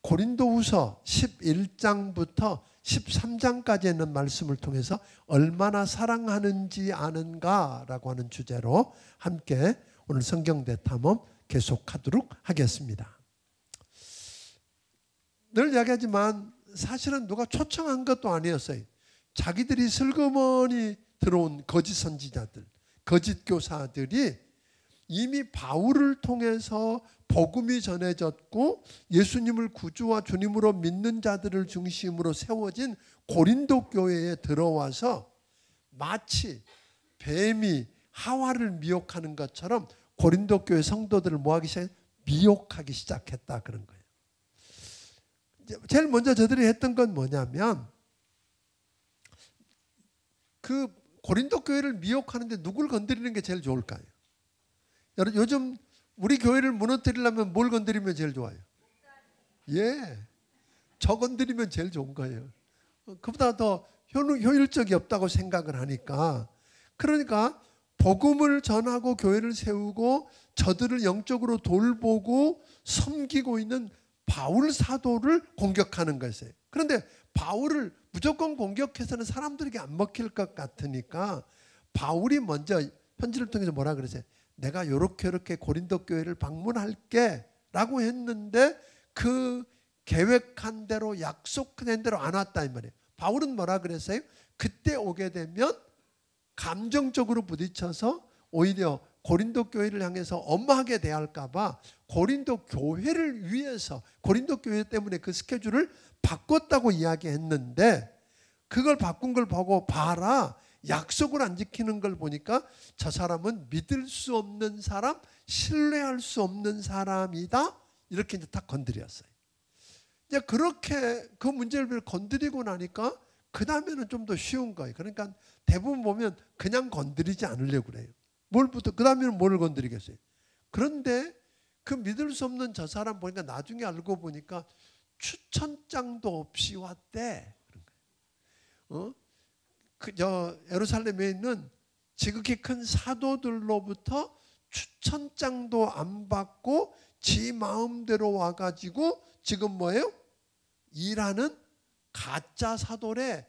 고린도후서 11장부터 13장까지 있는 말씀을 통해서 얼마나 사랑하는지 아는가라고 하는 주제로 함께 오늘 성경 대탐험 계속하도록 하겠습니다. 늘 이야기하지만 사실은 누가 초청한 것도 아니었어요. 자기들이 슬그머니 들어온 거짓 선지자들, 거짓 교사들이 이미 바울을 통해서 복음이 전해졌고 예수님을 구주와 주님으로 믿는 자들을 중심으로 세워진 고린도 교회에 들어와서 마치 뱀이 하와를 미혹하는 것처럼 고린도 교회 성도들을 미혹하기 시작했다 그런 거예요. 제일 먼저 저들이 했던 건 뭐냐면 그 고린도 교회를 미혹하는데 누굴 건드리는 게 제일 좋을까요? 요즘 우리 교회를 무너뜨리려면 뭘 건드리면 제일 좋아요? 예, 저 건드리면 제일 좋은 거예요. 그보다 더 효율적이 없다고 생각을 하니까. 그러니까 복음을 전하고 교회를 세우고 저들을 영적으로 돌보고 섬기고 있는 바울 사도를 공격하는 것이에요. 그런데 바울을 무조건 공격해서는 사람들에게 안 먹힐 것 같으니까 바울이 먼저 편지를 통해서 뭐라 그러세요? 내가 이렇게 고린도 교회를 방문할게 라고 했는데 그 계획한 대로 약속한 대로 안 왔다 이 말이에요. 바울은 뭐라 그랬어요? 그때 오게 되면 감정적으로 부딪혀서 오히려 고린도 교회를 향해서 엄하게 대할까 봐 고린도 교회를 위해서 고린도 교회 때문에 그 스케줄을 바꿨다고 이야기했는데 그걸 바꾼 걸 보고 봐라. 약속을 안 지키는 걸 보니까 저 사람은 믿을 수 없는 사람, 신뢰할 수 없는 사람이다. 이렇게 이제 딱 건드렸어요. 이제 그렇게 그 문제를 건드리고 나니까 그 다음에는 좀 더 쉬운 거예요. 그러니까 대부분 보면 그냥 건드리지 않으려고 그래요. 그 다음에는 뭘 건드리겠어요? 그런데 그 믿을 수 없는 저 사람 보니까 나중에 알고 보니까 추천장도 없이 왔대. 예루살렘에 있는 지극히 큰 사도들로부터 추천장도 안 받고 지 마음대로 와가지고 지금 뭐예요? 일하는 가짜 사도래.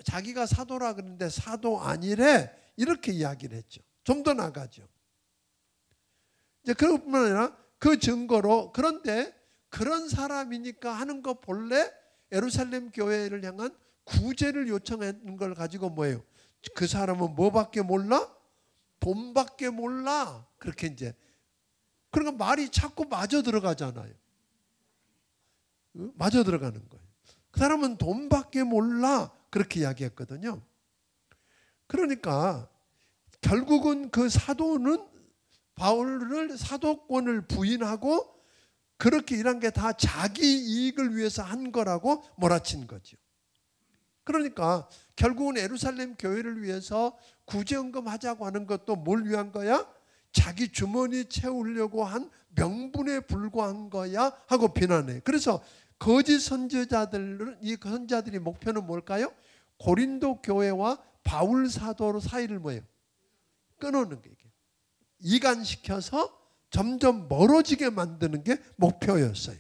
자기가 사도라 그러는데 사도 아니래. 이렇게 이야기를 했죠. 좀 더 나가죠. 이제 그것뿐만 아니라 그 증거로 그런데 그런 사람이니까 하는 거 본래 예루살렘 교회를 향한 구제를 요청하는 걸 가지고 뭐예요? 그 사람은 뭐밖에 몰라? 돈밖에 몰라. 그렇게 이제 그러니까 말이 자꾸 맞아 들어가잖아요. 맞아 들어가는 거예요. 그 사람은 돈밖에 몰라. 그렇게 이야기했거든요. 그러니까 결국은 그 사도는 바울을 사도권을 부인하고 그렇게 일한 게 다 자기 이익을 위해서 한 거라고 몰아친 거죠. 그러니까 결국은 예루살렘 교회를 위해서 구제헌금 하자고 하는 것도 뭘 위한 거야? 자기 주머니 채우려고 한 명분에 불과한 거야 하고 비난해. 그래서 거짓 선지자들은 이 선지자들이 목표는 뭘까요? 고린도 교회와 바울 사도 사이를 뭐예요? 끊어놓는 게 이간시켜서 점점 멀어지게 만드는 게 목표였어요.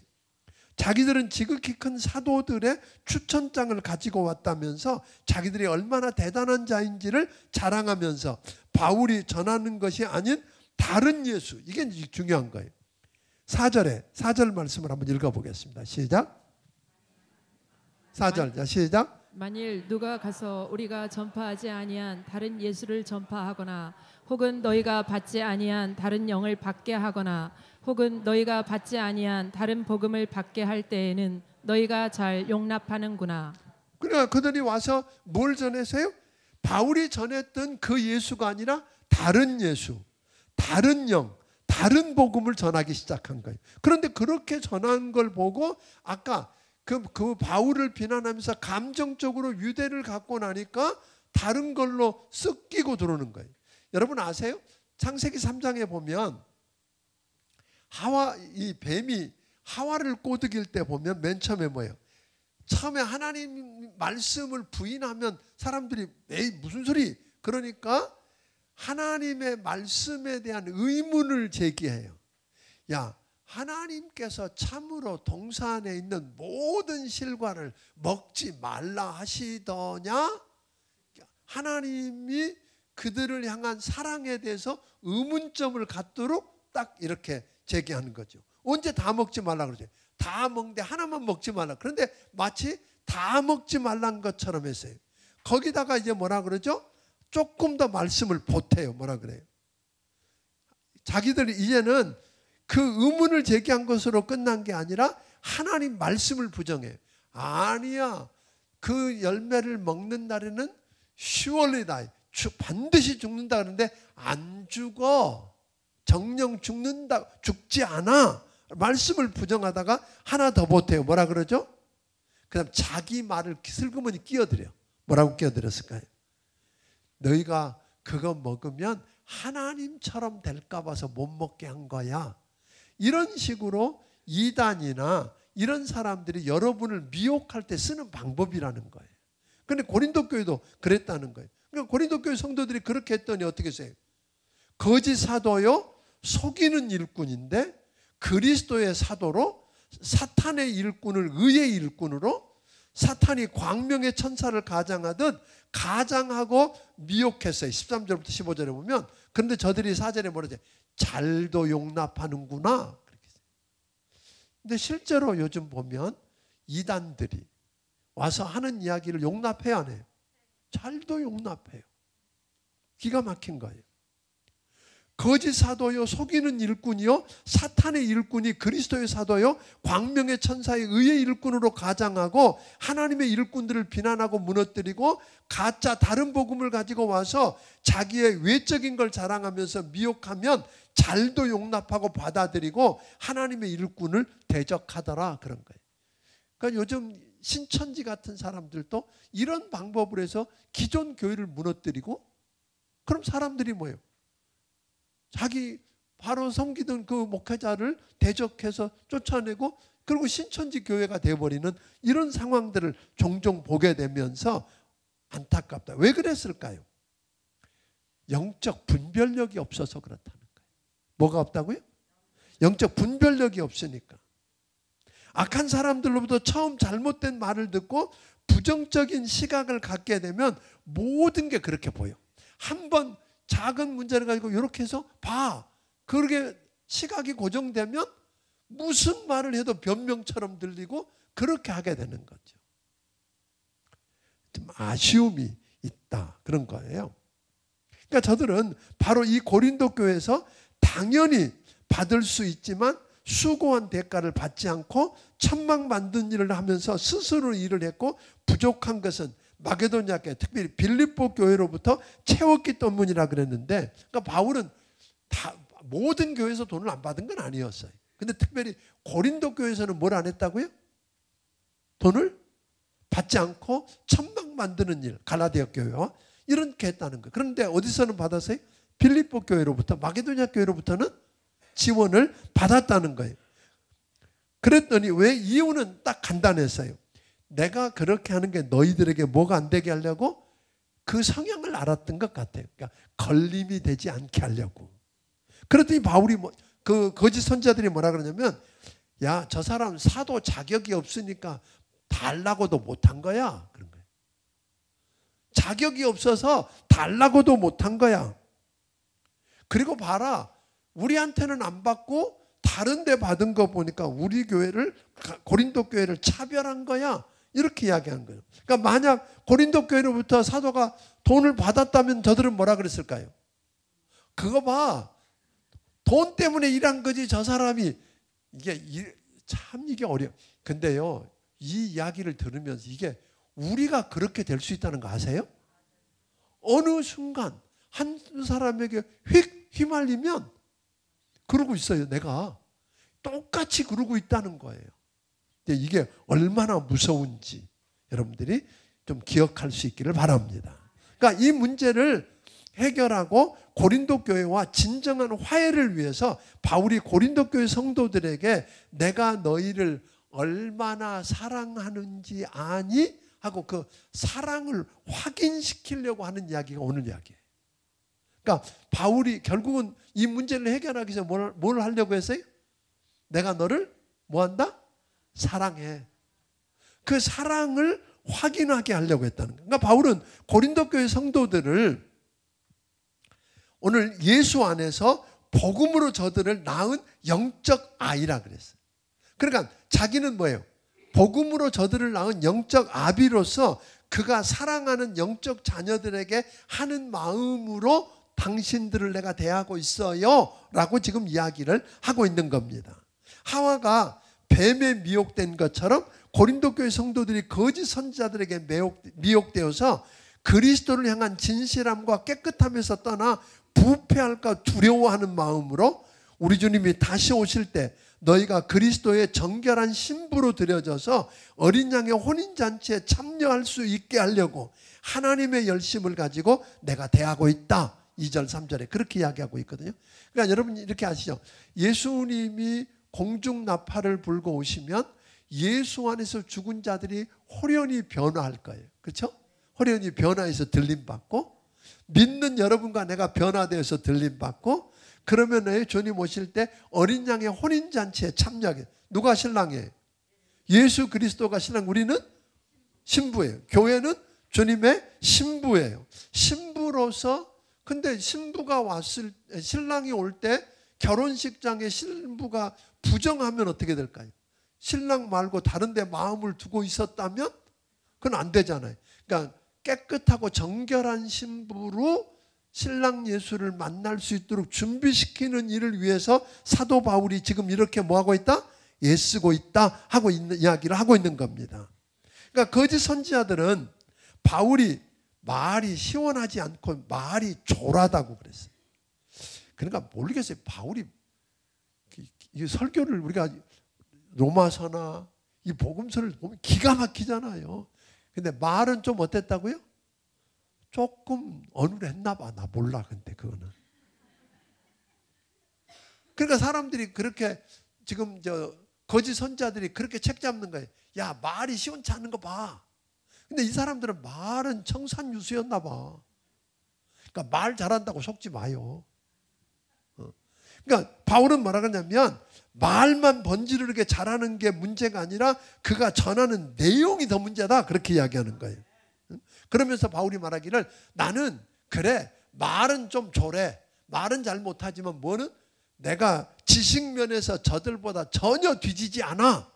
자기들은 지극히 큰 사도들의 추천장을 가지고 왔다면서 자기들이 얼마나 대단한 자인지를 자랑하면서 바울이 전하는 것이 아닌 다른 예수, 이게 중요한 거예요. 4절 말씀을 한번 읽어보겠습니다. 시작. 4절, 자 시작. 만일 누가 가서 우리가 전파하지 아니한 다른 예수를 전파하거나 혹은 너희가 받지 아니한 다른 영을 받게 하거나 혹은 너희가 받지 아니한 다른 복음을 받게 할 때에는 너희가 잘 용납하는구나. 그러니까 그들이 와서 뭘 전했어요? 바울이 전했던 그 예수가 아니라 다른 예수, 다른 영, 다른 복음을 전하기 시작한 거예요. 그런데 그렇게 전한 걸 보고 아까 그 바울을 비난하면서 감정적으로 유대를 갖고 나니까 다른 걸로 쓱 끼고 들어오는 거예요. 여러분 아세요? 창세기 3장에 보면 이 뱀이 하와를 꼬드길 때 보면 맨 처음에 뭐예요? 처음에 하나님 말씀을 부인하면 사람들이 에이 무슨 소리? 그러니까 하나님의 말씀에 대한 의문을 제기해요. 야, 하나님께서 참으로 동산에 있는 모든 실과를 먹지 말라 하시더냐? 하나님이 그들을 향한 사랑에 대해서 의문점을 갖도록 딱 이렇게 제기하는 거죠. 언제 다 먹지 말라 그러죠? 다 먹는데 하나만 먹지 말라. 그런데 마치 다 먹지 말란 것처럼 했어요. 거기다가 이제 뭐라 그러죠? 조금 더 말씀을 보태요. 뭐라 그래요? 자기들이 이제는 그 의문을 제기한 것으로 끝난 게 아니라 하나님 말씀을 부정해요. 아니야. 그 열매를 먹는 날에는 surely die. 반드시 죽는다 그러는데 안 죽어. 정령 죽는다. 죽지 않아. 말씀을 부정하다가 하나 더 보태요. 뭐라 그러죠? 그 다음 자기 말을 슬그머니 끼어들여. 뭐라고 끼어들였을까요? 너희가 그거 먹으면 하나님처럼 될까 봐서 못 먹게 한 거야. 이런 식으로 이단이나 이런 사람들이 여러분을 미혹할 때 쓰는 방법이라는 거예요. 그런데 고린도 교회도 그랬다는 거예요. 그러니까 고린도 교회 성도들이 그렇게 했더니 어떻게 했어요? 거짓 사도요 속이는 일꾼인데 그리스도의 사도로 사탄의 일꾼을 의의 일꾼으로 사탄이 광명의 천사를 가장하듯 가장하고 미혹했어요. 13절부터 15절에 보면. 그런데 저들이 4절에 뭐라지? 잘도 용납하는구나. 그런데 실제로 요즘 보면 이단들이 와서 하는 이야기를 용납해야 안 해요? 잘도 용납해요. 기가 막힌 거예요. 거짓 사도요 속이는 일꾼이요 사탄의 일꾼이 그리스도의 사도요 광명의 천사의 의의 일꾼으로 가장하고 하나님의 일꾼들을 비난하고 무너뜨리고 가짜 다른 복음을 가지고 와서 자기의 외적인 걸 자랑하면서 미혹하면 잘도 용납하고 받아들이고 하나님의 일꾼을 대적하더라 그런 거예요. 그러니까 요즘 신천지 같은 사람들도 이런 방법을 해서 기존 교회를 무너뜨리고 그럼 사람들이 뭐예요? 자기 바로 섬기던 그 목회자를 대적해서 쫓아내고 그리고 신천지 교회가 되어버리는 이런 상황들을 종종 보게 되면서 안타깝다. 왜 그랬을까요? 영적 분별력이 없어서 그렇다는 거예요. 뭐가 없다고요? 영적 분별력이 없으니까. 악한 사람들로부터 처음 잘못된 말을 듣고 부정적인 시각을 갖게 되면 모든 게 그렇게 보여. 한번 작은 문제를 가지고 이렇게 해서 봐. 그렇게 시각이 고정되면 무슨 말을 해도 변명처럼 들리고 그렇게 하게 되는 거죠. 좀 아쉬움이 있다. 그런 거예요. 그러니까 저들은 바로 이 고린도 교회에서 당연히 받을 수 있지만 수고한 대가를 받지 않고 천막 만든 일을 하면서 스스로 일을 했고 부족한 것은 마게도냐 교회, 특별히 빌립보 교회로부터 채웠기 때문이라 그랬는데, 그러니까 바울은 다 모든 교회에서 돈을 안 받은 건 아니었어요. 근데 특별히 고린도 교회에서는 뭘 안 했다고요? 돈을 받지 않고 천막 만드는 일, 갈라디아 교회와 이렇게 했다는 거예요. 그런데 어디서는 받았어요? 빌립보 교회로부터, 마게도냐 교회로부터는 지원을 받았다는 거예요. 그랬더니 왜 이유는 딱 간단했어요. 내가 그렇게 하는 게 너희들에게 뭐가 안 되게 하려고? 그 성향을 알았던 것 같아요. 그러니까 걸림이 되지 않게 하려고. 그랬더니 바울이 그 거짓 선지자들이 뭐라 그러냐면, 야, 저 사람 사도 자격이 없으니까 달라고도 못한 거야. 그런 거예요. 자격이 없어서 달라고도 못한 거야. 그리고 봐라, 우리한테는 안 받고 다른 데 받은 거 보니까 우리 교회를, 고린도 교회를 차별한 거야. 이렇게 이야기한 거예요. 그러니까 만약 고린도 교회로부터 사도가 돈을 받았다면 저들은 뭐라 그랬을까요? 그거 봐. 돈 때문에 일한 거지 저 사람이. 이게 어려워. 근데요, 이 이야기를 들으면서 이게 우리가 그렇게 될 수 있다는 거 아세요? 어느 순간 한 사람에게 휙 휘말리면 그러고 있어요. 내가 똑같이 그러고 있다는 거예요. 이게 얼마나 무서운지 여러분들이 좀 기억할 수 있기를 바랍니다. 그러니까 이 문제를 해결하고 고린도 교회와 진정한 화해를 위해서 바울이 고린도 교회 성도들에게 내가 너희를 얼마나 사랑하는지 아니? 하고 그 사랑을 확인시키려고 하는 이야기가 오늘 이야기예요. 그러니까 바울이 결국은 이 문제를 해결하기 위해서 뭘 하려고 했어요? 내가 너를 뭐한다? 사랑해. 그 사랑을 확인하게 하려고 했다는 거예요. 그러니까 바울은 고린도 교회 성도들을 오늘 예수 안에서 복음으로 저들을 낳은 영적 아이라 그랬어요. 그러니까 자기는 뭐예요? 복음으로 저들을 낳은 영적 아비로서 그가 사랑하는 영적 자녀들에게 하는 마음으로 당신들을 내가 대하고 있어요 라고 지금 이야기를 하고 있는 겁니다. 하와가 뱀에 미혹된 것처럼 고린도 교회 성도들이 거짓 선지자들에게 미혹되어서 그리스도를 향한 진실함과 깨끗함에서 떠나 부패할까 두려워하는 마음으로 우리 주님이 다시 오실 때 너희가 그리스도의 정결한 신부로 드려져서 어린 양의 혼인잔치에 참여할 수 있게 하려고 하나님의 열심을 가지고 내가 대하고 있다. 2절 3절에 그렇게 이야기하고 있거든요. 그러니까 여러분 이렇게 아시죠? 예수님이 공중나팔을 불고 오시면 예수 안에서 죽은 자들이 호련히 변화할 거예요. 그렇죠? 호련히 변화해서 들림받고 믿는 여러분과 내가 변화되어서 들림받고 그러면 주님 오실 때 어린 양의 혼인잔치에 참여하게. 누가 신랑이에요? 예수 그리스도가 신랑, 우리는 신부예요. 교회는 주님의 신부예요. 신부로서, 근데 신부가 왔을 때, 신랑이 올 때 결혼식장에 신부가 부정하면 어떻게 될까요? 신랑 말고 다른 데 마음을 두고 있었다면 그건 안 되잖아요. 그러니까 깨끗하고 정결한 신부로 신랑 예수를 만날 수 있도록 준비시키는 일을 위해서 사도 바울이 지금 이렇게 뭐하고 있다? 애쓰고 있다 하고 있는 이야기를 하고 있는 겁니다. 그러니까 거짓 선지자들은 바울이 말이 시원하지 않고 말이 졸하다고 그랬어요. 그러니까 모르겠어요. 바울이 이 설교를 우리가 로마서나 이 복음서를 보면 기가 막히잖아요. 근데 말은 좀 어땠다고요? 조금 어눌했나 봐. 나 몰라. 근데 그거는. 그러니까 사람들이 그렇게 지금 거짓 선자들이 그렇게 책 잡는 거예요. 야, 말이 시원치 않은 거 봐. 근데 이 사람들은 말은 청산유수였나 봐. 그러니까 말 잘한다고 속지 마요. 그러니까 바울은 뭐라 그러냐면 말만 번지르르게 잘하는 게 문제가 아니라 그가 전하는 내용이 더 문제다. 그렇게 이야기하는 거예요. 그러면서 바울이 말하기를 나는 그래 말은 좀 조래. 말은 잘 못하지만 뭐는 내가 지식면에서 저들보다 전혀 뒤지지 않아.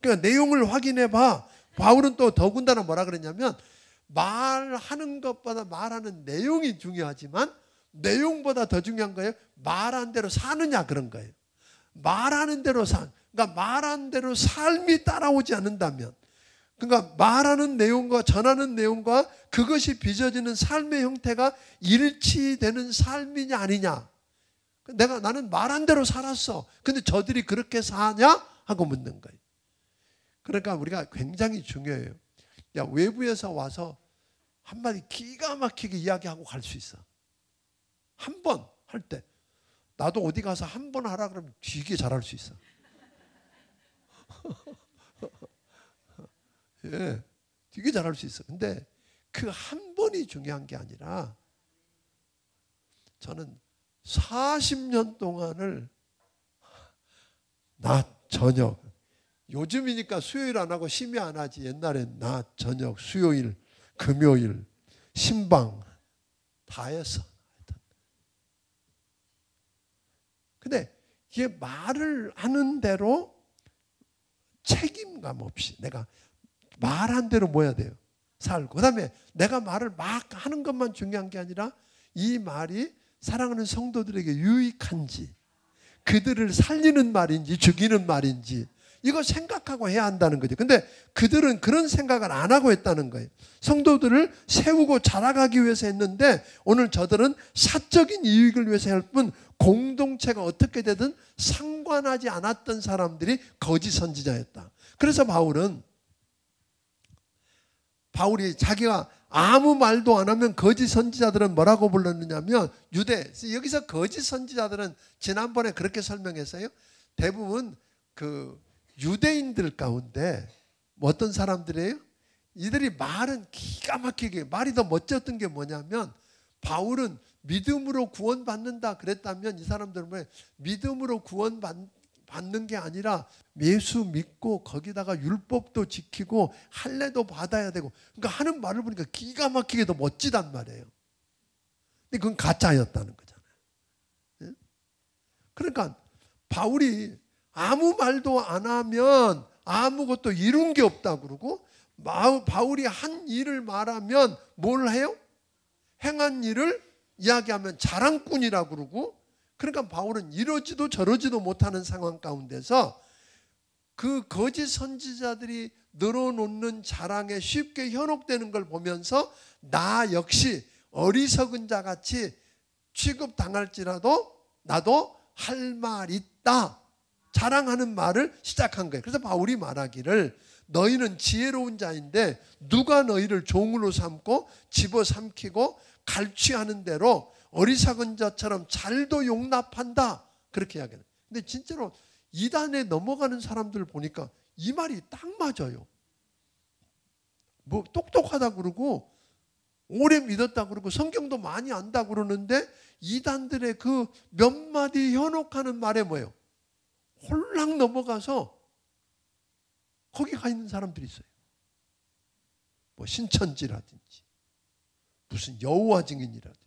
그러니까 내용을 확인해 봐. 바울은 또 더군다나 뭐라 그랬냐면 말하는 것보다 말하는 내용이 중요하지만 내용보다 더 중요한 거예요. 말한 대로 사느냐 그런 거예요. 말하는 대로 그러니까 말한 대로 삶이 따라오지 않는다면, 그러니까 말하는 내용과 전하는 내용과 그것이 빚어지는 삶의 형태가 일치되는 삶이냐 아니냐. 나는 말한 대로 살았어. 근데 저들이 그렇게 사냐? 하고 묻는 거예요. 그러니까 우리가 굉장히 중요해요. 야, 외부에서 와서 한마디 기가 막히게 이야기하고 갈 수 있어. 한 번 할 때. 나도 어디 가서 한 번 하라 그러면 되게 잘할 수 있어. 예, 되게 잘할 수 있어. 근데 그 한 번이 중요한 게 아니라 저는 40년 동안을 낮, 저녁, 요즘이니까 수요일 안 하고 심야 안 하지. 옛날엔 낮, 저녁, 수요일, 금요일, 신방 다 했어. 근데 이게 말을 하는 대로 책임감 없이 내가 말한 대로 뭐 해야 돼요? 살고. 그 다음에 내가 말을 막 하는 것만 중요한 게 아니라 이 말이 사랑하는 성도들에게 유익한지, 그들을 살리는 말인지 죽이는 말인지 이거 생각하고 해야 한다는 거죠. 근데 그들은 그런 생각을 안 하고 했다는 거예요. 성도들을 세우고 자라가기 위해서 했는데 오늘 저들은 사적인 이익을 위해서 할 뿐 공동체가 어떻게 되든 상관하지 않았던 사람들이 거짓 선지자였다. 그래서 바울이 자기가 아무 말도 안 하면 거짓 선지자들은 뭐라고 불렀느냐면 유대. 여기서 거짓 선지자들은 지난번에 그렇게 설명했어요. 대부분 그 유대인들 가운데 어떤 사람들이에요? 이들이 말은 기가 막히게, 말이 더 멋졌던 게 뭐냐면 바울은 믿음으로 구원받는다 그랬다면 이 사람들은 왜 믿음으로 구원받는 받는 게 아니라 예수 믿고 거기다가 율법도 지키고 할례도 받아야 되고, 그러니까 하는 말을 보니까 기가 막히게 더 멋지단 말이에요. 근데 그건 가짜였다는 거잖아요. 예? 그러니까 바울이 아무 말도 안 하면 아무것도 이룬 게 없다고 그러고, 바울이 한 일을 말하면 뭘 해요? 행한 일을 이야기하면 자랑꾼이라고 그러고, 그러니까 바울은 이러지도 저러지도 못하는 상황 가운데서 그 거짓 선지자들이 늘어놓는 자랑에 쉽게 현혹되는 걸 보면서 나 역시 어리석은 자같이 취급당할지라도 나도 할 말 있다, 자랑하는 말을 시작한 거예요. 그래서 바울이 말하기를 너희는 지혜로운 자인데 누가 너희를 종으로 삼고 집어삼키고 갈취하는 대로 어리석은 자처럼 잘도 용납한다, 그렇게 이야기해요. 근데 진짜로 이단에 넘어가는 사람들 보니까 이 말이 딱 맞아요. 뭐 똑똑하다 그러고 오래 믿었다 그러고 성경도 많이 안다 그러는데 이단들의 그 몇 마디 현혹하는 말에 뭐예요? 홀랑 넘어가서 거기 가 있는 사람들이 있어요. 뭐 신천지라든지 무슨 여호와 증인이라든지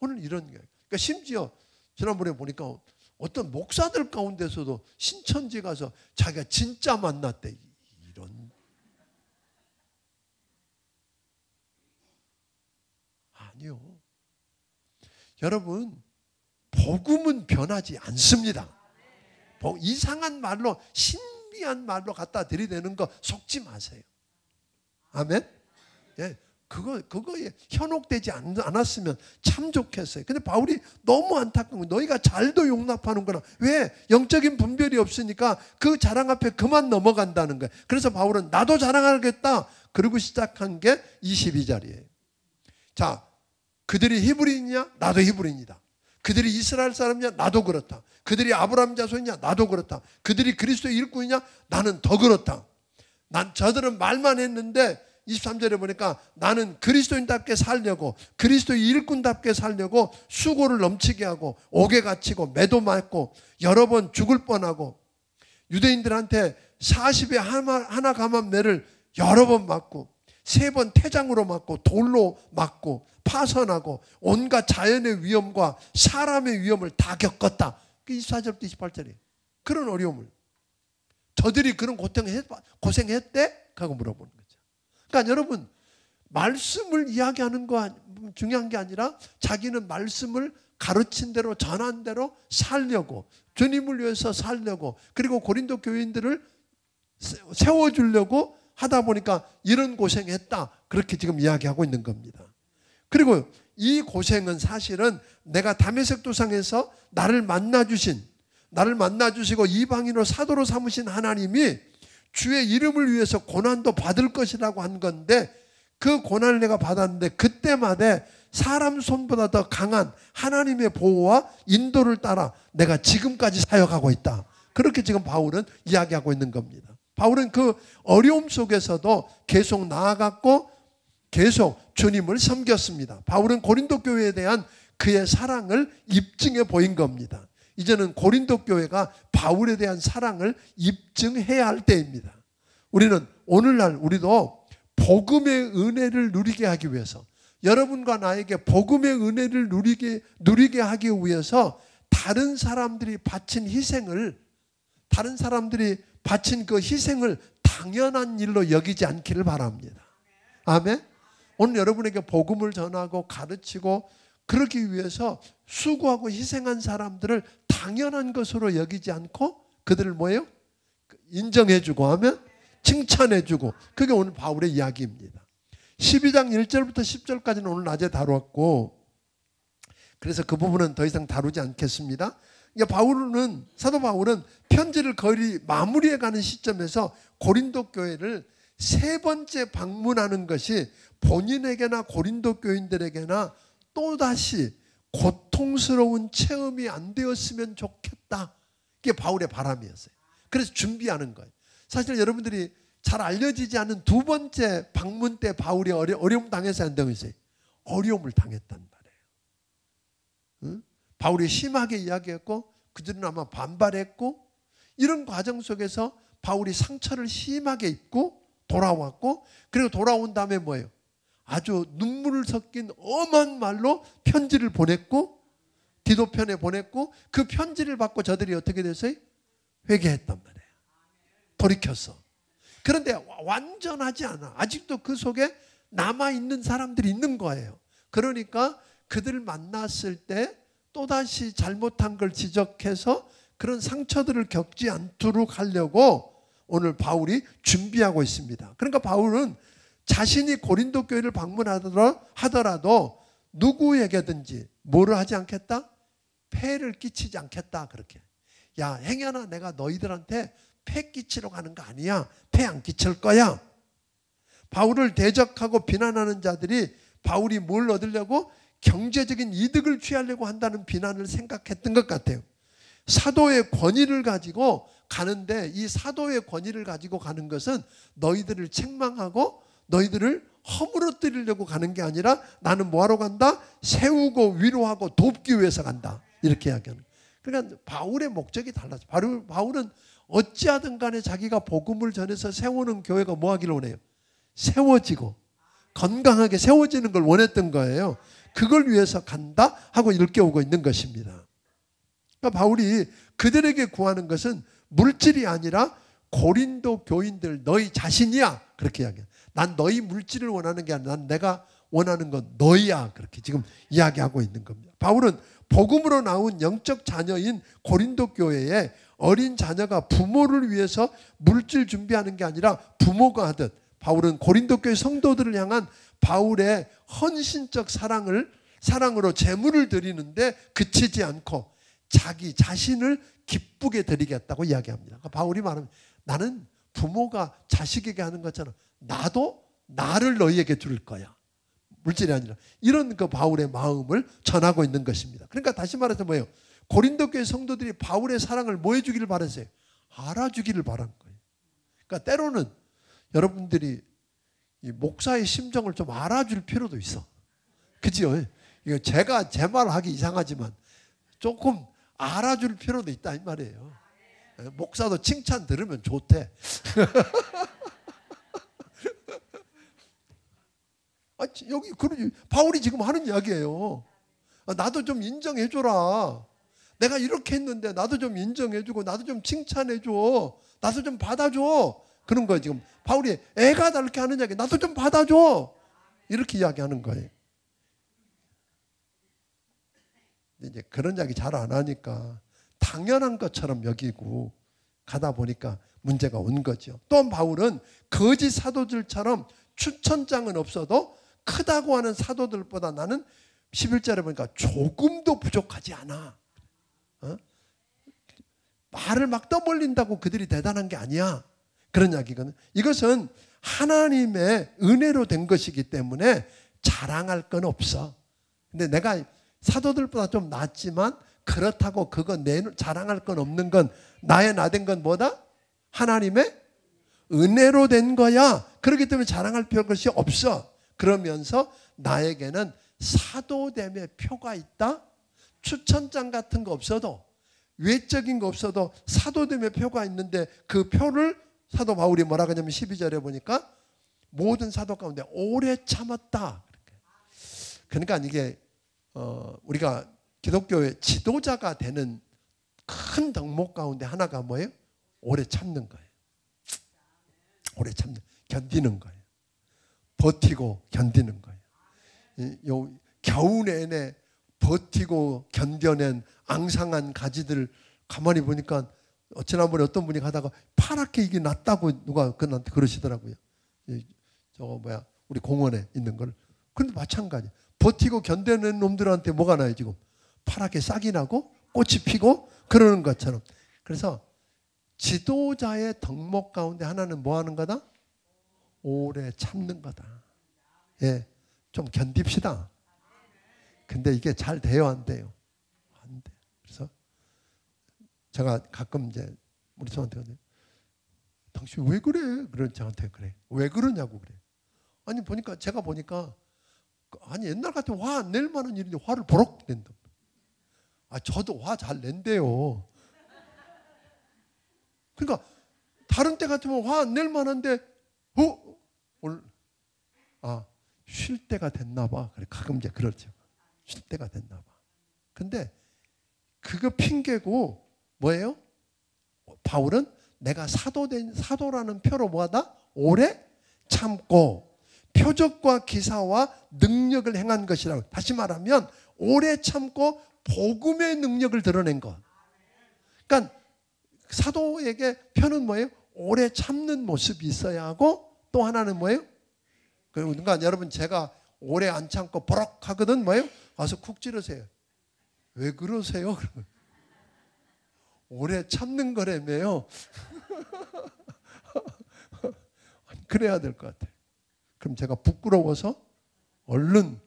오늘 이런 거예요. 그러니까 심지어 지난번에 보니까 어떤 목사들 가운데서도 신천지 가서 자기가 진짜 만났대. 이런. 아니요. 여러분, 복음은 변하지 않습니다. 이상한 말로, 신비한 말로 갖다 들이대는 거 속지 마세요. 아멘? 예. 그거에 현혹되지 않았으면 참 좋겠어요. 근데 바울이 너무 안타까운 거예요. 너희가 잘도 용납하는구나. 왜? 영적인 분별이 없으니까 그 자랑 앞에 그만 넘어간다는 거예요. 그래서 바울은 나도 자랑하겠다, 그러고 시작한 게 22절이에요. 자, 그들이 히브리인이냐? 나도 히브리인이다. 그들이 이스라엘 사람이냐? 나도 그렇다. 그들이 아브라함 자손이냐? 나도 그렇다. 그들이 그리스도의 일꾼이냐? 나는 더 그렇다. 저들은 말만 했는데 23절에 보니까 나는 그리스도인답게 살려고, 그리스도의 일꾼답게 살려고 수고를 넘치게 하고 옥에 갇히고 매도 맞고 여러 번 죽을 뻔하고 유대인들한테 40에 하나 감암매를 여러 번 맞고 3번 태장으로 맞고 돌로 맞고 파선하고 온갖 자연의 위험과 사람의 위험을 다 겪었다. 24절부터 28절이에요. 그런 어려움을. 저들이 그런 고생했대? 하고 물어보는 거죠. 그러니까 여러분, 말씀을 이야기하는 거 중요한 게 아니라 자기는 말씀을 가르친 대로 전한 대로 살려고, 주님을 위해서 살려고, 그리고 고린도 교인들을 세워주려고 하다 보니까 이런 고생했다, 그렇게 지금 이야기하고 있는 겁니다. 그리고 이 고생은 사실은 내가 다메섹 도상에서 나를 만나주시고 이방인으로 사도로 삼으신 하나님이 주의 이름을 위해서 고난도 받을 것이라고 한 건데, 그 고난을 내가 받았는데 그때마다 사람 손보다 더 강한 하나님의 보호와 인도를 따라 내가 지금까지 사역하고 있다. 그렇게 지금 바울은 이야기하고 있는 겁니다. 바울은 그 어려움 속에서도 계속 나아갔고 계속 주님을 섬겼습니다. 바울은 고린도 교회에 대한 그의 사랑을 입증해 보인 겁니다. 이제는 고린도 교회가 바울에 대한 사랑을 입증해야 할 때입니다. 우리는 오늘날 우리도 복음의 은혜를 누리게 하기 위해서, 여러분과 나에게 복음의 은혜를 누리게 하기 위해서 다른 사람들이 바친 그 희생을 당연한 일로 여기지 않기를 바랍니다. 아멘. 오늘 여러분에게 복음을 전하고 가르치고 그러기 위해서 수고하고 희생한 사람들을 당연한 것으로 여기지 않고 그들을 뭐예요? 인정해주고 하면 칭찬해주고, 그게 오늘 바울의 이야기입니다. 12장 1절부터 10절까지는 오늘 낮에 다루었고, 그래서 그 부분은 더 이상 다루지 않겠습니다. 사도 바울은 편지를 거의 마무리해가는 시점에서 고린도 교회를 3번째 방문하는 것이 본인에게나 고린도 교인들에게나 또다시 고통스러운 체험이 안 되었으면 좋겠다. 이게 바울의 바람이었어요. 그래서 준비하는 거예요. 사실 여러분들이 잘 알려지지 않은 2번째 방문 때 바울이 어려움 당해서 안 되고 있어요. 어려움을 당했단 말이에요. 응? 바울이 심하게 이야기했고 그들은 아마 반발했고 이런 과정 속에서 바울이 상처를 심하게 입고 돌아왔고 그리고 돌아온 다음에 뭐예요? 아주 눈물을 섞인 엄한 말로 편지를 보냈고 디도편에 보냈고 그 편지를 받고 저들이 어떻게 됐어요? 회개했단 말이에요. 돌이켰어. 그런데 완전하지 않아. 아직도 그 속에 남아있는 사람들이 있는 거예요. 그러니까 그들을 만났을 때 또다시 잘못한 걸 지적해서 그런 상처들을 겪지 않도록 하려고 오늘 바울이 준비하고 있습니다. 그러니까 바울은 자신이 고린도 교회를 방문하더라도 누구에게든지 뭐를 하지 않겠다? 폐를 끼치지 않겠다. 그렇게. 야, 행여나 내가 너희들한테 폐 끼치러 가는 거 아니야. 폐 안 끼칠 거야. 바울을 대적하고 비난하는 자들이 바울이 뭘 얻으려고? 경제적인 이득을 취하려고 한다는 비난을 생각했던 것 같아요. 사도의 권위를 가지고 가는데 이 사도의 권위를 가지고 가는 것은 너희들을 책망하고 너희들을 허물어뜨리려고 가는 게 아니라 나는 뭐하러 간다? 세우고 위로하고 돕기 위해서 간다. 이렇게 이야기하는 거예요. 그러니까 바울의 목적이 달라져. 바울은 어찌하든 간에 자기가 복음을 전해서 세우는 교회가 뭐 하기를 원해요? 세워지고 건강하게 세워지는 걸 원했던 거예요. 그걸 위해서 간다 하고 일깨우고 있는 것입니다. 그러니까 바울이 그들에게 구하는 것은 물질이 아니라 고린도 교인들 너희 자신이야. 그렇게 이야기해요. 난 너희 물질을 원하는 게 아니라 난 내가 원하는 건 너희야. 그렇게 지금 이야기하고 있는 겁니다. 바울은 복음으로 나온 영적 자녀인 고린도 교회에 어린 자녀가 부모를 위해서 물질 준비하는 게 아니라 부모가 하듯 바울은 고린도 교회 성도들을 향한 바울의 헌신적 사랑으로 제물을 드리는데 그치지 않고 자기 자신을 기쁘게 드리겠다고 이야기합니다. 그러니까 바울이 말하면 나는 부모가 자식에게 하는 것처럼 나도 나를 너희에게 줄 거야. 물질이 아니라 이런 그 바울의 마음을 전하고 있는 것입니다. 그러니까 다시 말해서 뭐예요? 고린도 교회 성도들이 바울의 사랑을 뭐 해주기를 바랐어요? 알아주기를 바란 거예요. 그러니까 때로는 여러분들이 이 목사의 심정을 좀 알아줄 필요도 있어. 그죠? 이거 제가 제 말 하기 이상하지만 조금 알아줄 필요도 있다 이 말이에요. 목사도 칭찬 들으면 좋대. 여기 바울이 지금 하는 이야기예요. 나도 좀 인정해줘라. 내가 이렇게 했는데 나도 좀 인정해주고 나도 좀 칭찬해줘. 나도 좀 받아줘. 그런 거예요. 지금 바울이 애가 이렇게 하는 이야기. 나도 좀 받아줘. 이렇게 이야기하는 거예요. 이제 그런 이야기 잘 안 하니까 당연한 것처럼 여기고 가다 보니까 문제가 온 거죠. 또한 바울은 거짓 사도들처럼 추천장은 없어도 크다고 하는 사도들보다 나는 11절에 보니까 조금도 부족하지 않아. 말을 막 떠벌린다고 그들이 대단한 게 아니야. 그런 이야기거든. 이것은 하나님의 은혜로 된 것이기 때문에 자랑할 건 없어. 근데 내가 사도들보다 좀 낫지만 그렇다고 그거 자랑할 건 없는 건 나의 나된 건 뭐다? 하나님의 은혜로 된 거야. 그렇기 때문에 자랑할 것이 없어. 그러면서 나에게는 사도됨의 표가 있다. 추천장 같은 거 없어도 외적인 거 없어도 사도됨의 표가 있는데 그 표를 사도 바울이 뭐라고 하냐면 12절에 보니까 모든 사도 가운데 오래 참았다. 그러니까 이게 우리가 기독교의 지도자가 되는 큰 덕목 가운데 하나가 뭐예요? 오래 참는 거예요. 오래 참는, 견디는 거예요. 버티고 견디는 거예요. 겨우 내내 버티고 견뎌낸 앙상한 가지들 가만히 보니까 지난번에 어떤 분이 가다가 파랗게 이게 낫다고 누가 그한테 그러시더라고요. 우리 공원에 있는 걸. 그런데 마찬가지. 버티고 견뎌낸 놈들한테 뭐가 나요 지금? 파랗게 싹이 나고 꽃이 피고 그러는 것처럼. 그래서 지도자의 덕목 가운데 하나는 뭐 하는 거다? 오래 참는 거다. 예, 좀 견딥시다. 근데 이게 잘 돼요, 안 돼요? 안 돼. 그래서 제가 가끔 이제 우리 저한테 당신 왜 그래? 그런 저한테 그래. 왜 그러냐고 그래. 아니 제가 보니까 아니 옛날 같은 화 안 낼 만한 일인데 화를 버럭 낸다. 저도 화 잘 낸대요. 그러니까 다른 때 같으면 화 안 낼 만한데 오늘 쉴 때가 됐나 봐. 그래 가끔 이제 그렇죠. 쉴 때가 됐나 봐. 근데 그거 핑계고 뭐예요? 바울은 내가 사도라는 표로 뭐하다? 오래 참고 표적과 기사와 능력을 행한 것이라고. 다시 말하면 오래 참고 복음의 능력을 드러낸 것. 그러니까 사도에게 표는 뭐예요? 오래 참는 모습이 있어야 하고 또 하나는 뭐예요? 그러니까 여러분 제가 오래 안 참고 버럭 하거든 뭐예요? 와서 쿡 찌르세요. 왜 그러세요? 오래 참는 거라며요. 그래야 될 것 같아요. 그럼 제가 부끄러워서 얼른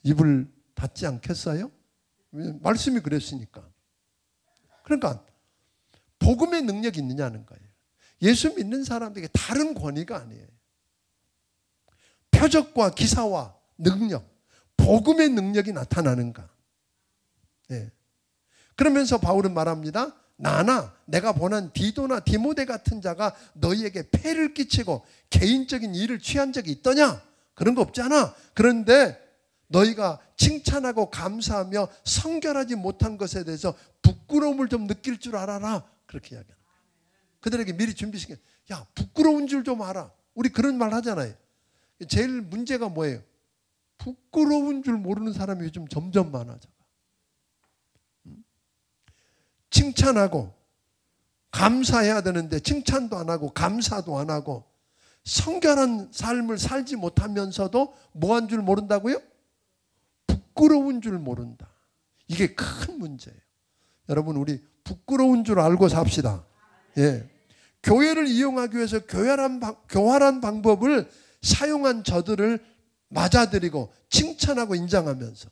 입을 닫지 않겠어요? 말씀이 그랬으니까. 그러니까 복음의 능력이 있느냐는 거예요. 예수 믿는 사람들에게 다른 권위가 아니에요. 표적과 기사와 능력, 복음의 능력이 나타나는가. 네. 그러면서 바울은 말합니다. 나나 내가 보낸 디도나 디모데 같은 자가 너희에게 폐를 끼치고 개인적인 일을 취한 적이 있더냐? 그런 거 없잖아. 그런데 너희가 칭찬하고 감사하며 성결하지 못한 것에 대해서 부끄러움을 좀 느낄 줄 알아라. 그렇게 이야기합니다. 그들에게 미리 준비시켜. 야, 부끄러운 줄 좀 알아. 우리 그런 말 하잖아요. 제일 문제가 뭐예요? 부끄러운 줄 모르는 사람이 요즘 점점 많아져. 칭찬하고 감사해야 되는데 칭찬도 안 하고 감사도 안 하고 성결한 삶을 살지 못하면서도 뭐한 줄 모른다고요? 부끄러운 줄 모른다. 이게 큰 문제예요. 여러분 우리 부끄러운 줄 알고 삽시다. 예. 교회를 이용하기 위해서 교활한 방법을 사용한 저들을 맞아들이고 칭찬하고 인정하면서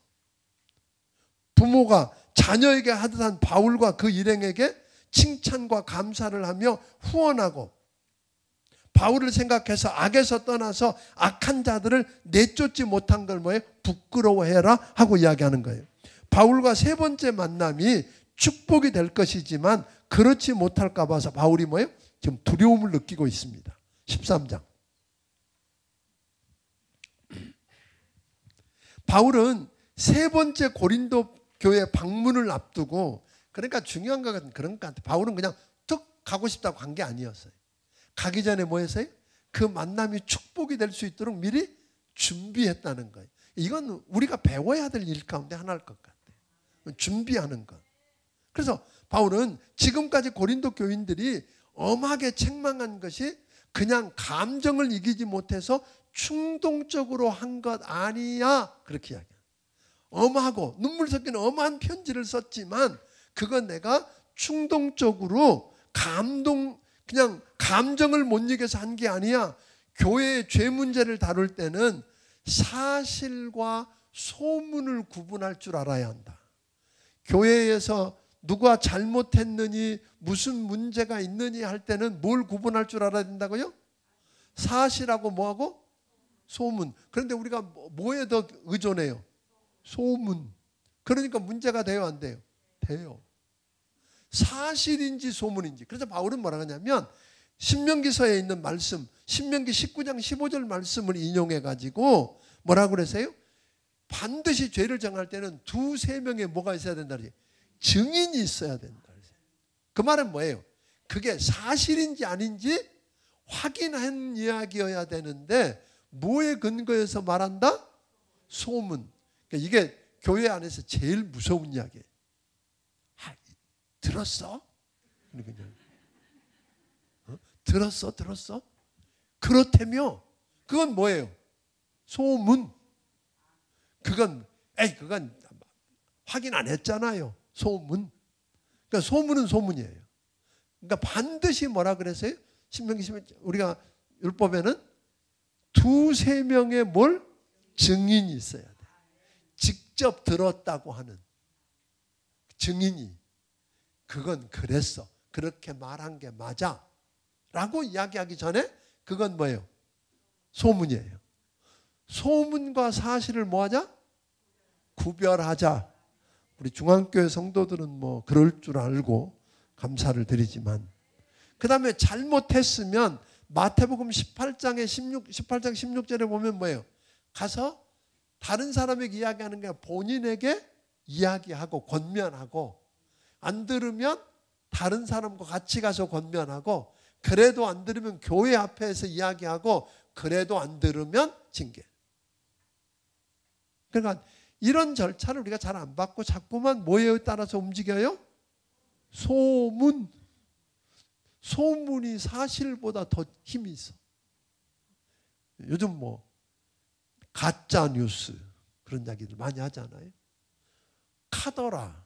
부모가 자녀에게 하듯한 바울과 그 일행에게 칭찬과 감사를 하며 후원하고 바울을 생각해서 악에서 떠나서 악한 자들을 내쫓지 못한 걸 뭐예요? 부끄러워해라 하고 이야기하는 거예요. 바울과 세 번째 만남이 축복이 될 것이지만 그렇지 못할까 봐서 바울이 뭐예요? 지금 두려움을 느끼고 있습니다. 13장. 바울은 세 번째 고린도 교회 방문을 앞두고 그러니까 중요한 것 같은 그런 것 같아요. 바울은 그냥 툭 가고 싶다고 간 게 아니었어요. 가기 전에 뭐 했어요? 그 만남이 축복이 될 수 있도록 미리 준비했다는 거예요. 이건 우리가 배워야 될 일 가운데 하나일 것 같아요. 준비하는 것. 그래서 바울은 지금까지 고린도 교인들이 엄하게 책망한 것이 그냥 감정을 이기지 못해서 충동적으로 한 것 아니야. 그렇게 이야기해요. 엄하고 눈물 섞인 엄한 편지를 썼지만 그건 내가 충동적으로 그냥 감정을 못 이겨서 한 게 아니야. 교회의 죄 문제를 다룰 때는 사실과 소문을 구분할 줄 알아야 한다. 교회에서 누가 잘못했느니 무슨 문제가 있느니 할 때는 뭘 구분할 줄 알아야 된다고요? 사실하고 뭐하고? 소문. 그런데 우리가 뭐에 더 의존해요? 소문. 그러니까 문제가 돼요, 안 돼요? 돼요. 사실인지 소문인지. 그래서 바울은 뭐라 하냐면 신명기서에 있는 말씀, 신명기 19장 15절 말씀을 인용해 가지고 뭐라고 그랬어요? 반드시 죄를 정할 때는 두세 명의 뭐가 있어야 된다. 증인이 있어야 된다. 그 말은 뭐예요? 그게 사실인지 아닌지 확인한 이야기여야 되는데 뭐에 근거해서 말한다? 소문. 그러니까 이게 교회 안에서 제일 무서운 이야기예요. 들었어? 들었어? 그렇다며 그건 뭐예요? 소문. 그건 확인 안 했잖아요. 소문. 그러니까 소문은 소문이에요. 그러니까 반드시 뭐라 그랬어요? 신명기 우리가 율법에는 두세 명의 뭘? 증인이 있어야 돼. 직접 들었다고 하는 증인이 그건 그랬어. 그렇게 말한 게 맞아. 라고 이야기하기 전에 그건 뭐예요? 소문이에요. 소문과 사실을 뭐하자? 구별하자. 우리 중앙교회 성도들은 뭐 그럴 줄 알고 감사를 드리지만 그 다음에 잘못했으면 마태복음 18장 16절에 보면 뭐예요? 가서 다른 사람에게 이야기하는 게 아니라 본인에게 이야기하고 권면하고, 안 들으면 다른 사람과 같이 가서 권면하고, 그래도 안 들으면 교회 앞에서 이야기하고, 그래도 안 들으면 징계. 그러니까 이런 절차를 우리가 잘 안 받고 자꾸만 뭐에 따라서 움직여요? 소문. 소문이 사실보다 더 힘이 있어. 요즘 뭐 가짜 뉴스 그런 이야기들 많이 하잖아요. 카더라,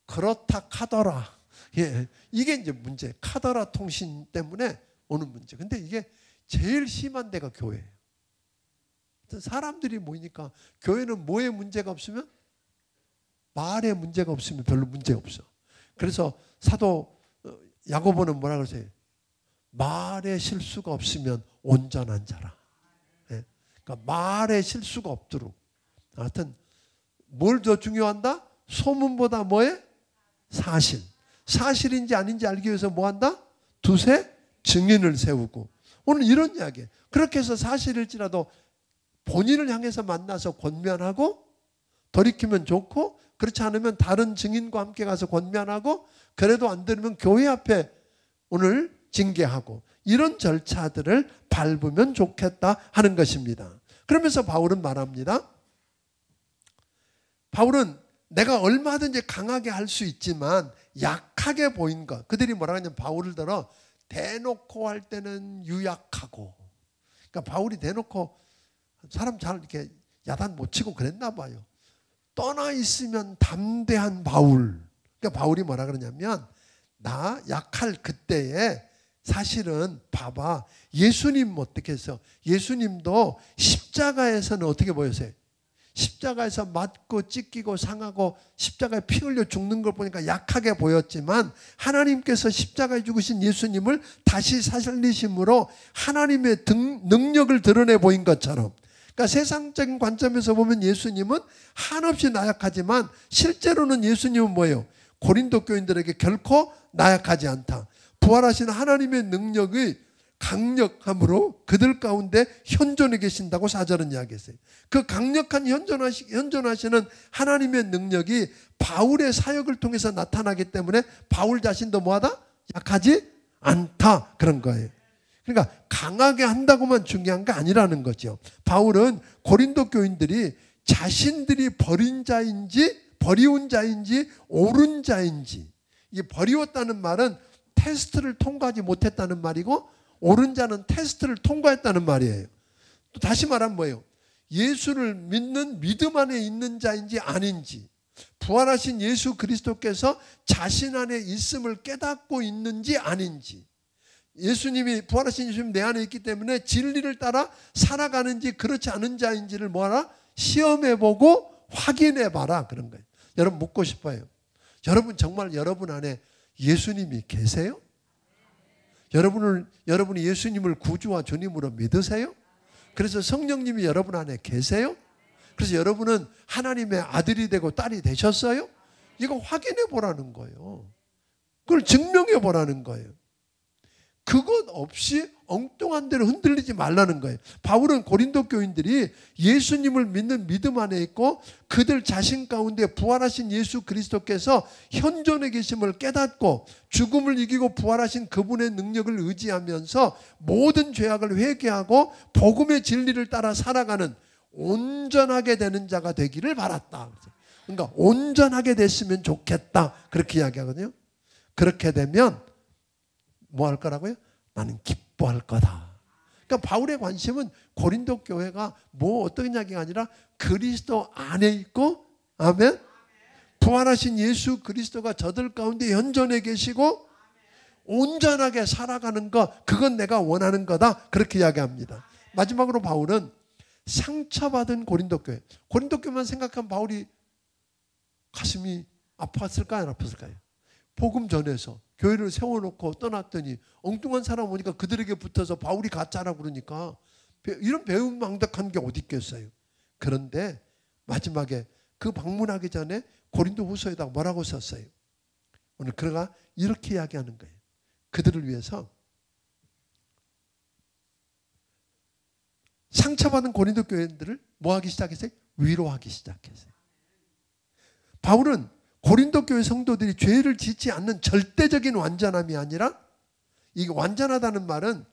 그렇다 카더라. 예, 이게 이제 문제. 카더라 통신 때문에 오는 문제. 근데 이게 제일 심한 데가 교회예요. 사람들이 모이니까, 교회는 뭐에 문제가 없으면, 말에 문제가 없으면 별로 문제가 없어. 그래서 사도 야고보는 뭐라 그러세요? 말에 실수가 없으면 온전한 자라. 예. 그러니까 말에 실수가 없도록. 하여튼 뭘 더 중요한다? 소문보다 뭐에? 사실. 사실인지 아닌지 알기 위해서 뭐 한다? 두세 증인을 세우고. 오늘 이런 이야기예요. 그렇게 해서 사실일지라도 본인을 향해서 만나서 권면하고, 돌이키면 좋고, 그렇지 않으면 다른 증인과 함께 가서 권면하고, 그래도 안 들으면 교회 앞에 오늘 징계하고, 이런 절차들을 밟으면 좋겠다 하는 것입니다. 그러면서 바울은 말합니다. 바울은 내가 얼마든지 강하게 할 수 있지만 약하게 보인 것. 그들이 뭐라 하냐면 바울을 들어 대놓고 할 때는 유약하고. 그러니까 바울이 대놓고 사람 잘 이렇게 야단 못 치고 그랬나 봐요. 떠나 있으면 담대한 바울. 그러니까 바울이 뭐라 그러냐면, 나 약할 그때에 사실은 봐봐, 예수님 어떻게 했어? 예수님도 십자가에서는 어떻게 보였어요? 십자가에서 맞고 찢기고 상하고 십자가에 피 흘려 죽는 걸 보니까 약하게 보였지만, 하나님께서 십자가에 죽으신 예수님을 다시 살리심으로 하나님의 능력을 드러내 보인 것처럼, 그러니까 세상적인 관점에서 보면 예수님은 한없이 나약하지만 실제로는 예수님은 뭐예요? 고린도 교인들에게 결코 나약하지 않다. 부활하신 하나님의 능력이 강력함으로 그들 가운데 현존해 계신다고 4절은 이야기했어요. 그 강력한 현존하시는 하나님의 능력이 바울의 사역을 통해서 나타나기 때문에 바울 자신도 뭐하다? 약하지 않다. 그런 거예요. 그러니까 강하게 한다고만 중요한 게 아니라는 거죠. 바울은 고린도 교인들이 자신들이 버린 자인지 버리운 자인지 옳은 자인지, 이 버리웠다는 말은 테스트를 통과하지 못했다는 말이고, 옳은 자는 테스트를 통과했다는 말이에요. 또 다시 말하면 뭐예요? 예수를 믿는 믿음 안에 있는 자인지 아닌지, 부활하신 예수 그리스도께서 자신 안에 있음을 깨닫고 있는지 아닌지, 예수님이 부활하신 예수님 내 안에 있기 때문에 진리를 따라 살아가는지 그렇지 않은 자인지를 뭐하라? 시험해보고 확인해봐라. 그런 거예요. 여러분 묻고 싶어요. 여러분 정말 여러분 안에 예수님이 계세요? 여러분이 예수님을 구주와 주님으로 믿으세요? 그래서 성령님이 여러분 안에 계세요? 그래서 여러분은 하나님의 아들이 되고 딸이 되셨어요? 이거 확인해 보라는 거예요. 그걸 증명해 보라는 거예요. 그것 없이 엉뚱한 대로 흔들리지 말라는 거예요. 바울은 고린도 교인들이 예수님을 믿는 믿음 안에 있고 그들 자신 가운데 부활하신 예수 그리스도께서 현존해 계심을 깨닫고 죽음을 이기고 부활하신 그분의 능력을 의지하면서 모든 죄악을 회개하고 복음의 진리를 따라 살아가는 온전하게 되는 자가 되기를 바랐다. 그러니까 온전하게 됐으면 좋겠다. 그렇게 이야기하거든요. 그렇게 되면 뭐 할 거라고요? 나는 기뻐할 거다. 그러니까 바울의 관심은 고린도 교회가 뭐 어떤 이야기가 아니라 그리스도 안에 있고, 아멘, 부활하신 예수 그리스도가 저들 가운데 현존해 계시고 온전하게 살아가는 것, 그건 내가 원하는 거다. 그렇게 이야기합니다. 마지막으로 바울은 상처받은 고린도 교회, 고린도 교회만 생각하면 바울이 가슴이 아팠을까요? 안 아팠을까요? 복음 전해서 교회를 세워놓고 떠났더니 엉뚱한 사람 오니까 그들에게 붙어서 바울이 가짜라고 그러니까 이런 배은망덕한 게 어디 있겠어요. 그런데 마지막에 그 방문하기 전에 고린도 후서에다가 뭐라고 썼어요? 오늘 그가 이렇게 이야기하는 거예요. 그들을 위해서 상처받은 고린도 교회들을 뭐 하기 시작했어요? 위로하기 시작했어요. 바울은 고린도 교회 성도들이 죄를 짓지 않는 절대적인 완전함이 아니라, 이게 완전하다는 말은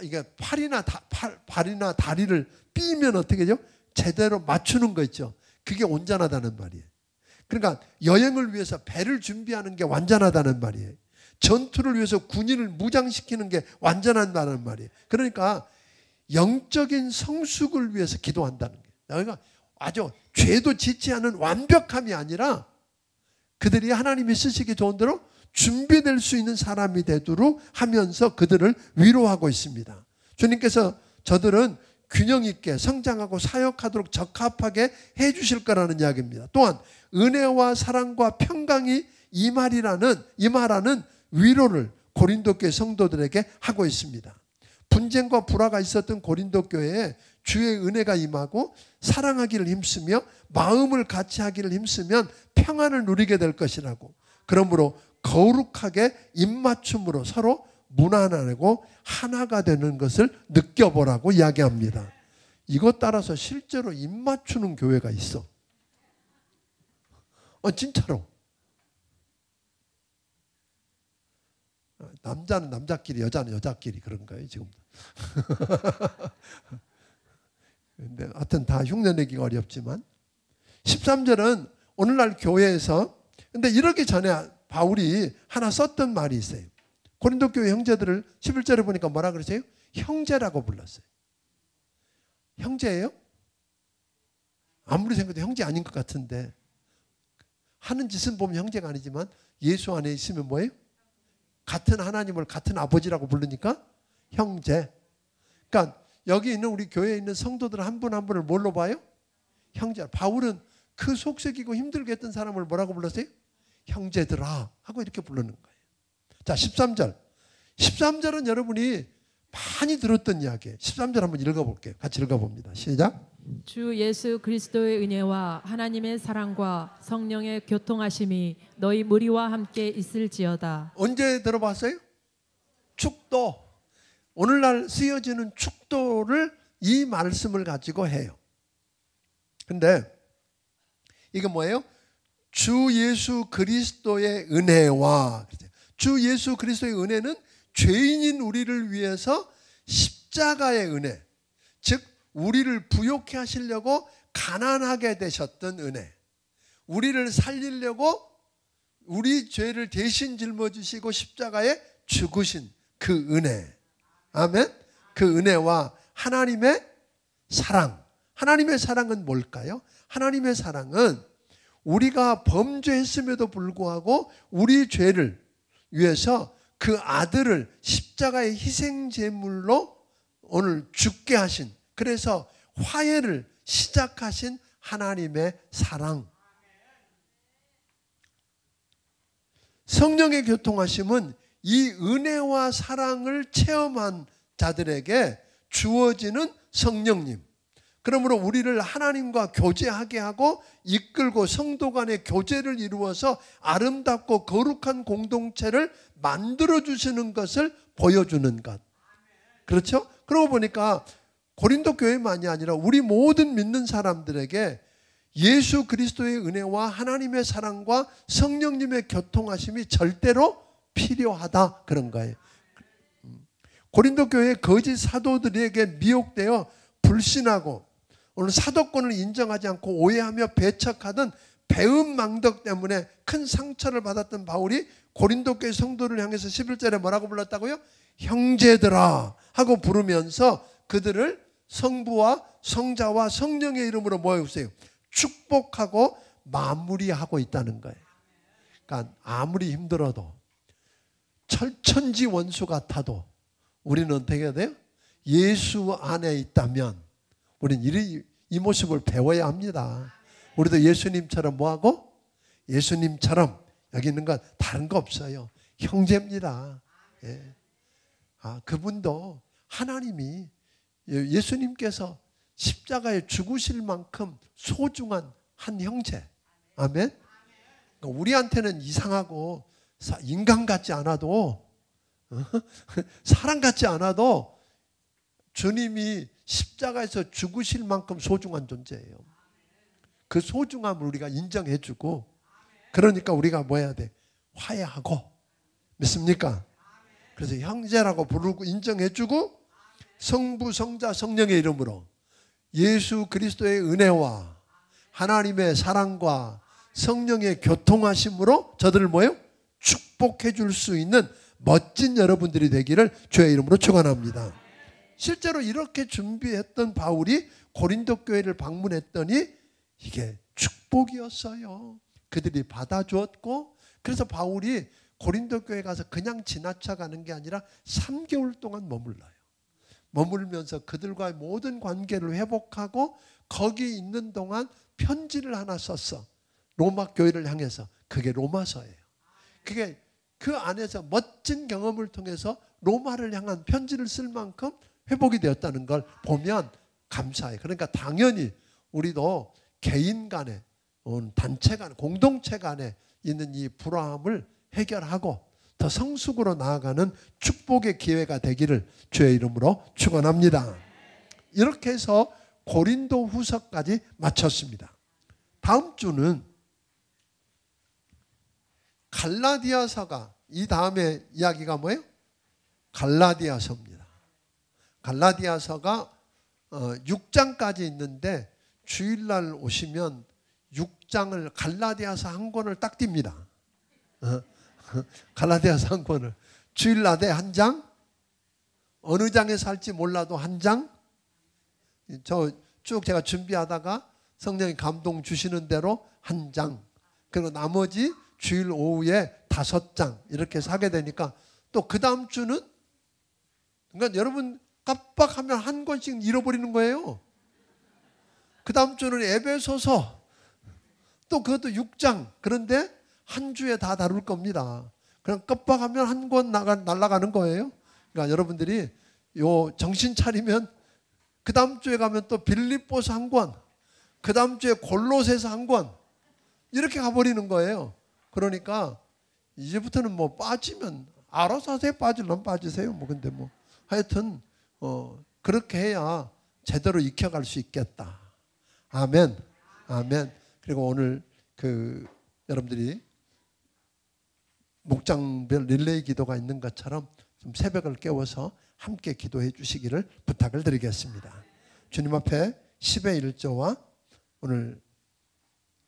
이게 발이나 다리를 삐면 어떻게 되죠? 제대로 맞추는 거 있죠. 그게 온전하다는 말이에요. 그러니까 여행을 위해서 배를 준비하는 게 완전하다는 말이에요. 전투를 위해서 군인을 무장시키는 게 완전하다는 말이에요. 그러니까 영적인 성숙을 위해서 기도한다는 거예요. 그러니까 아주 죄도 짓지 않은 완벽함이 아니라 그들이 하나님이 쓰시기 좋은 대로 준비될 수 있는 사람이 되도록 하면서 그들을 위로하고 있습니다. 주님께서 저들은 균형 있게 성장하고 사역하도록 적합하게 해 주실 거라는 이야기입니다. 또한 은혜와 사랑과 평강이 임하라는 위로를 고린도 교회 성도들에게 하고 있습니다. 분쟁과 불화가 있었던 고린도 교회에 주의 은혜가 임하고 사랑하기를 힘쓰며 마음을 같이 하기를 힘쓰면 평안을 누리게 될 것이라고. 그러므로 거룩하게 입맞춤으로 서로 무난하고 하나가 되는 것을 느껴보라고 이야기합니다. 이것 따라서 실제로 입맞추는 교회가 있어. 진짜로. 남자는 남자끼리, 여자는 여자끼리 그런가요, 지금? 근데 하여튼 다 흉내내기가 어렵지만 13절은 오늘날 교회에서, 근데 이러기 전에 바울이 하나 썼던 말이 있어요. 고린도 교회 형제들을 11절에 보니까 뭐라 그러세요? 형제라고 불렀어요. 형제예요? 아무리 생각해도 형제 아닌 것 같은데, 하는 짓은 보면 형제가 아니지만 예수 안에 있으면 뭐예요? 같은 하나님을 같은 아버지라고 부르니까 형제. 그러니까 여기 있는 우리 교회에 있는 성도들 한 분 한 분을 뭘로 봐요? 형제. 바울은 그 속썩이고 힘들게 했던 사람을 뭐라고 불렀어요? 형제들아 하고 이렇게 부르는 거예요. 자, 13절. 13절은 여러분이 많이 들었던 이야기예요. 13절 한번 읽어볼게요. 같이 읽어봅니다. 시작. 주 예수 그리스도의 은혜와 하나님의 사랑과 성령의 교통하심이 너희 무리와 함께 있을지어다. 언제 들어봤어요? 축도. 오늘날 쓰여지는 축도를 이 말씀을 가지고 해요. 근데 이게 뭐예요? 주 예수 그리스도의 은혜와, 주 예수 그리스도의 은혜는 죄인인 우리를 위해서 십자가의 은혜, 즉 우리를 부욕해 하시려고 가난하게 되셨던 은혜, 우리를 살리려고 우리 죄를 대신 짊어지시고 십자가에 죽으신 그 은혜. 아멘. 그 은혜와 하나님의 사랑. 하나님의 사랑은 뭘까요? 하나님의 사랑은 우리가 범죄했음에도 불구하고 우리 죄를 위해서 그 아들을 십자가의 희생제물로 오늘 죽게 하신, 그래서 화해를 시작하신 하나님의 사랑. 성령의 교통하심은 이 은혜와 사랑을 체험한 자들에게 주어지는 성령님. 그러므로 우리를 하나님과 교제하게 하고 이끌고 성도 간의 교제를 이루어서 아름답고 거룩한 공동체를 만들어주시는 것을 보여주는 것. 그렇죠? 그러고 보니까 고린도 교회만이 아니라 우리 모든 믿는 사람들에게 예수 그리스도의 은혜와 하나님의 사랑과 성령님의 교통하심이 절대로 필요하다, 그런 거예요. 고린도 교회의 거짓 사도들에게 미혹되어 불신하고 오늘 사도권을 인정하지 않고 오해하며 배척하던 배은망덕 때문에 큰 상처를 받았던 바울이 고린도 교회 성도를 향해서 11절에 뭐라고 불렀다고요? 형제들아 하고 부르면서 그들을 성부와 성자와 성령의 이름으로 모여주세요. 축복하고 마무리하고 있다는 거예요. 그러니까 아무리 힘들어도 철천지 원수 같아도 우리는 어떻게 해야 돼요? 예수 안에 있다면 우리는 이 모습을 배워야 합니다. 우리도 예수님처럼 뭐하고? 예수님처럼 여기 있는 건 다른 거 없어요. 형제입니다. 예. 그분도 하나님이 예수님께서 십자가에 죽으실 만큼 소중한 한 형제. 아멘. 우리한테는 이상하고 인간 같지 않아도 사람 같지 않아도 주님이 십자가에서 죽으실 만큼 소중한 존재예요. 그 소중함을 우리가 인정해주고, 그러니까 우리가 뭐 해야 돼? 화해하고. 믿습니까? 그래서 형제라고 부르고 인정해주고, 성부, 성자, 성령의 이름으로 예수 그리스도의 은혜와 하나님의 사랑과 성령의 교통하심으로 저들을 뭐예요? 축복해 줄 수 있는 멋진 여러분들이 되기를 주의 이름으로 축원합니다. 실제로 이렇게 준비했던 바울이 고린도 교회를 방문했더니 이게 축복이었어요. 그들이 받아주었고, 그래서 바울이 고린도 교회 가서 그냥 지나쳐가는 게 아니라 3개월 동안 머물러요. 머물면서 그들과의 모든 관계를 회복하고, 거기 있는 동안 편지를 하나 썼어. 로마 교회를 향해서. 그게 로마서예요. 그게 그 안에서 멋진 경험을 통해서 로마를 향한 편지를 쓸 만큼 회복이 되었다는 걸 보면 감사해요. 그러니까 당연히 우리도 개인 간에, 단체 간에, 공동체 간에 있는 이 불화함을 해결하고 더 성숙으로 나아가는 축복의 기회가 되기를 주의 이름으로 축원합니다. 이렇게 해서 고린도 후서까지 마쳤습니다. 다음 주는 갈라디아서가, 이 다음에 이야기가 뭐예요? 갈라디아서입니다. 갈라디아서가 6장까지 있는데 주일날 오시면 6장을, 갈라디아서 한 권을 딱 띱니다. 갈라디아서 한 권을 주일날에 한 장, 어느 장에서 할지 몰라도 한 장, 저 쭉 제가 준비하다가 성령이 감동 주시는 대로 한 장, 그리고 나머지 주일 오후에 5장 이렇게 사게 되니까, 또 그 다음 주는, 그러니까 여러분 깜빡하면 한 권씩 잃어버리는 거예요. 그 다음 주는 에베소서, 또 그것도 6장. 그런데 한 주에 다 다룰 겁니다. 그냥 깜빡하면 한 권 날아가는 거예요. 그러니까 여러분들이 요 정신 차리면 그 다음 주에 가면 또 빌립보서 한 권, 그 다음 주에 골로새서 한 권, 이렇게 가버리는 거예요. 그러니까 이제부터는 뭐 빠지면 알아서 하세요. 빠지려면 빠지세요. 뭐 근데 뭐 하여튼 그렇게 해야 제대로 익혀갈 수 있겠다. 아멘. 아멘. 그리고 오늘 여러분들이 목장별 릴레이 기도가 있는 것처럼 좀 새벽을 깨워서 함께 기도해 주시기를 부탁을 드리겠습니다. 주님 앞에 10의 1조와 오늘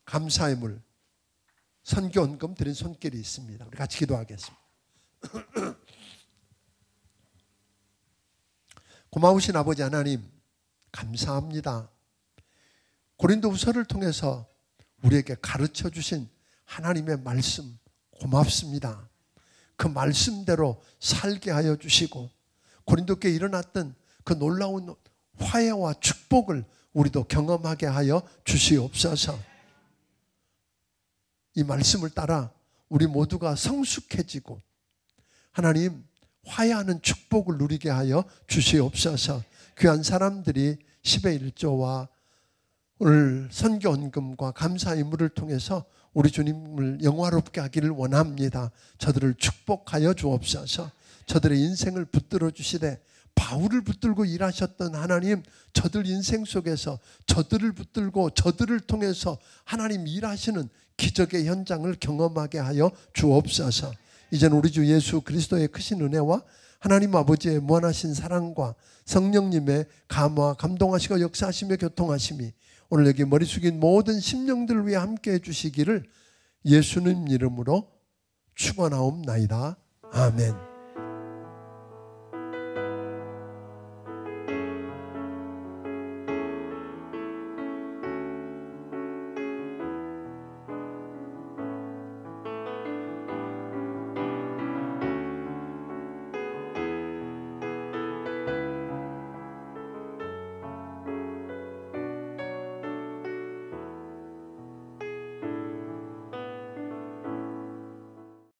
감사의 물, 선교 헌금 드린 손길이 있습니다. 우리 같이 기도하겠습니다. 고마우신 아버지 하나님, 감사합니다. 고린도후서를 통해서 우리에게 가르쳐 주신 하나님의 말씀 고맙습니다. 그 말씀대로 살게 하여 주시고, 고린도교에 일어났던 그 놀라운 화해와 축복을 우리도 경험하게 하여 주시옵소서. 이 말씀을 따라 우리 모두가 성숙해지고 하나님 화해하는 축복을 누리게 하여 주시옵소서. 귀한 사람들이 10의 1조와 오늘 선교 헌금과 감사의 물을 통해서 우리 주님을 영화롭게 하기를 원합니다. 저들을 축복하여 주옵소서. 저들의 인생을 붙들어 주시되 바울을 붙들고 일하셨던 하나님, 저들 인생 속에서 저들을 붙들고 저들을 통해서 하나님 일하시는 기적의 현장을 경험하게 하여 주옵소서. 이제는 우리 주 예수 그리스도의 크신 은혜와 하나님 아버지의 무한하신 사랑과 성령님의 감화 감동하시고 역사하시며 교통하심이 오늘 여기 머리 숙인 모든 심령들을 위해 함께 해주시기를 예수님 이름으로 축원하옵나이다. 아멘.